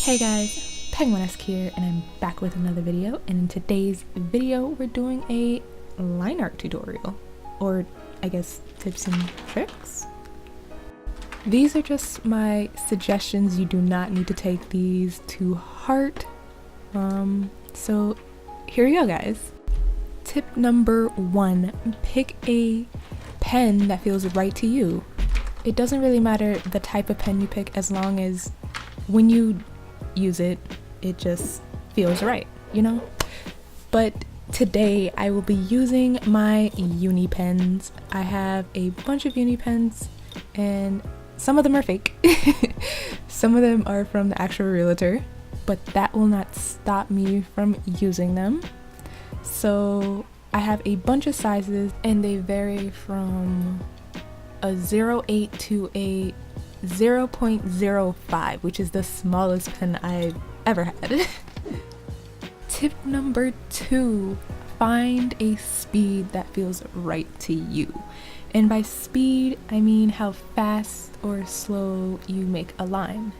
Hey guys, PenguinEsk here, and I'm back with another video. And in today's video, we're doing a line art tutorial, or I guess tips and tricks. These are just my suggestions. You do not need to take these to heart. So here we go, guys. Tip number 1: pick a pen that feels right to you. It doesn't really matter the type of pen you pick, as long as when you use it, it just feels right, you know? But today I will be using my uni pens. I have a bunch of uni pens, and some of them are fake. Some of them are from the actual realtor, but that will not stop me from using them. So I have a bunch of sizes, and they vary from a 0.8 to a 0.05, which is the smallest pen I've ever had. Tip number 2: find a speed that feels right to you. And by speed, I mean how fast or slow you make a line.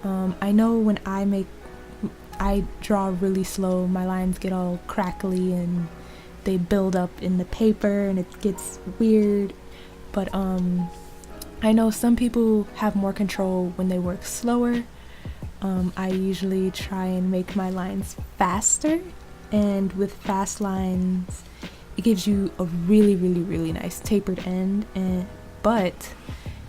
I know when I draw really slow, my lines get all crackly and they build up in the paper and it gets weird. But I know some people have more control when they work slower. I usually try and make my lines faster, and with fast lines it gives you a really nice tapered end, but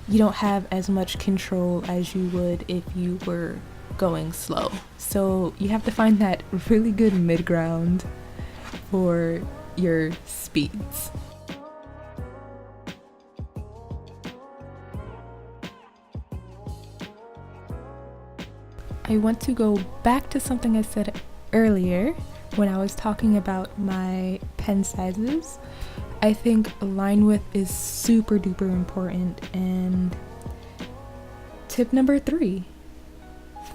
you don't have as much control as you would if you were going slow. So you have to find that really good mid-ground for your speeds. I want to go back to something I said earlier when I was talking about my pen sizes. I think line width is super duper important, and tip number 3: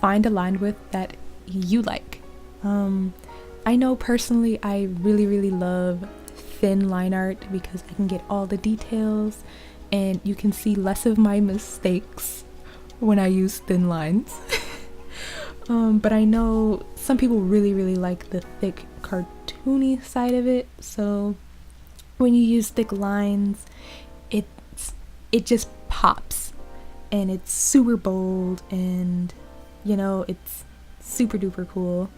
find a line width that you like. I know personally I really love thin line art because I can get all the details and you can see less of my mistakes when I use thin lines. But I know some people really like the thick cartoony side of it, so when you use thick lines, it just pops and it's super bold, and you know, it's super duper cool.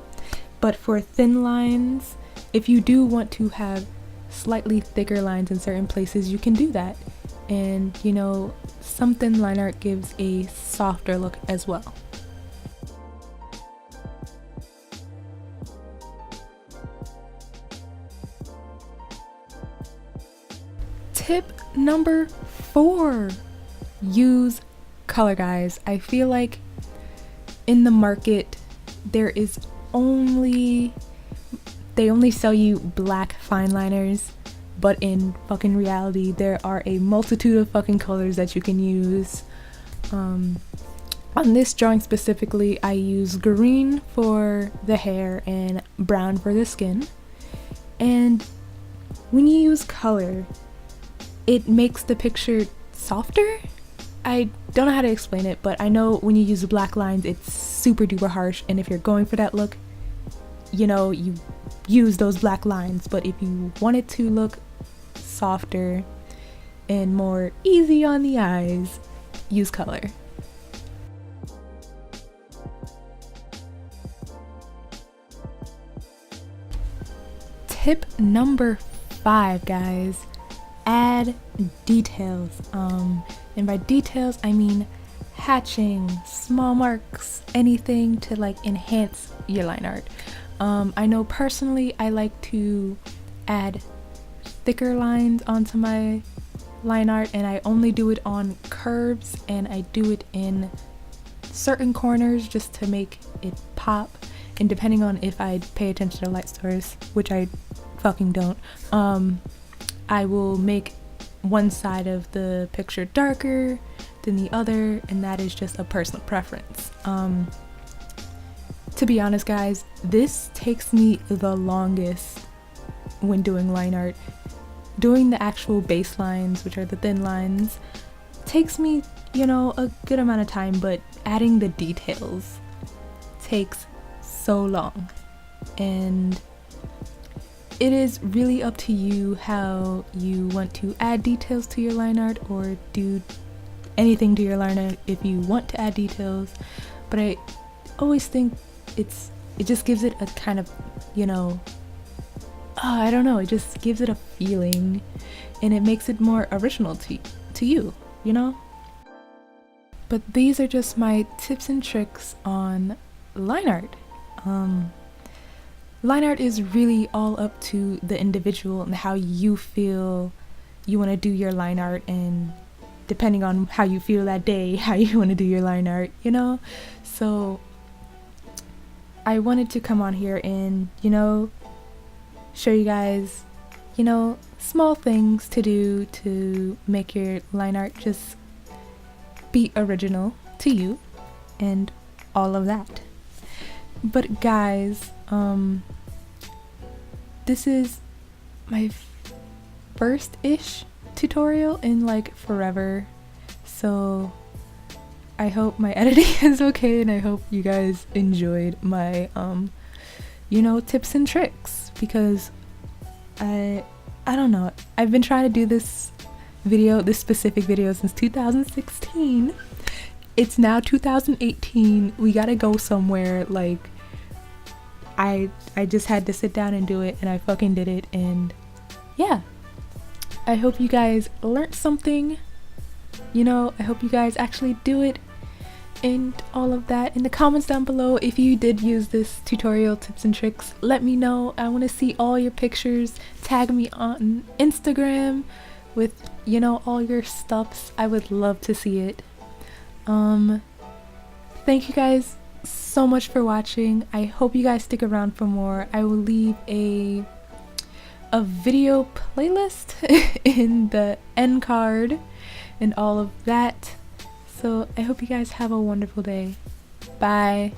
But for thin lines, if you do want to have slightly thicker lines in certain places, you can do that, and you know, some thin line art gives a softer look as well. Tip number 4: use color, guys. I feel like in the market they only sell you black fine liners, but in fucking reality there are a multitude of fucking colors that you can use. On this drawing specifically, I use green for the hair and brown for the skin. And when you use color, it makes the picture softer. I don't know how to explain it, but I know when you use black lines, it's super duper harsh, and if you're going for that look, you know, you use those black lines. But if you want it to look softer and more easy on the eyes, use color. Tip number 5, guys: add details. And by details I mean hatching, small marks, anything to like enhance your line art. I know personally I like to add thicker lines onto my line art, and I only do it on curves, and I do it in certain corners just to make it pop. And depending on if I pay attention to light source, which I fucking don't, I will make one side of the picture darker than the other, and that is just a personal preference. To be honest, guys, this takes me the longest when doing line art. Doing the actual base lines, which are the thin lines, takes me, you know, a good amount of time, but adding the details takes so long, and it is really up to you how you want to add details to your line art or do anything to your line art if you want to add details. But I always think it just gives it a kind of, I don't know, it just gives it a feeling, and it makes it more original to you, But these are just my tips and tricks on line art. Line art is really all up to the individual and how you feel you want to do your line art, and depending on how you feel that day, how you want to do your line art, So I wanted to come on here and, show you guys, small things to do to make your line art just be original to you and all of that. But guys, this is my first-ish tutorial in like forever, so I hope my editing is okay, and I hope you guys enjoyed my tips and tricks, because I don't know, I've been trying to do this specific video since 2016. It's now 2018. We gotta go somewhere. Like I just had to sit down and do it, and I fucking did it. And yeah, I hope you guys learned something. I hope you guys actually do it, and all of that. In the comments down below, if you did use this tutorial tips and tricks, let me know. I want to see all your pictures. Tag me on Instagram with all your stuffs. I would love to see it. Thank you guys so much for watching. I hope you guys stick around for more. I will leave a video playlist in the end card and all of that. So I hope you guys have a wonderful day. Bye.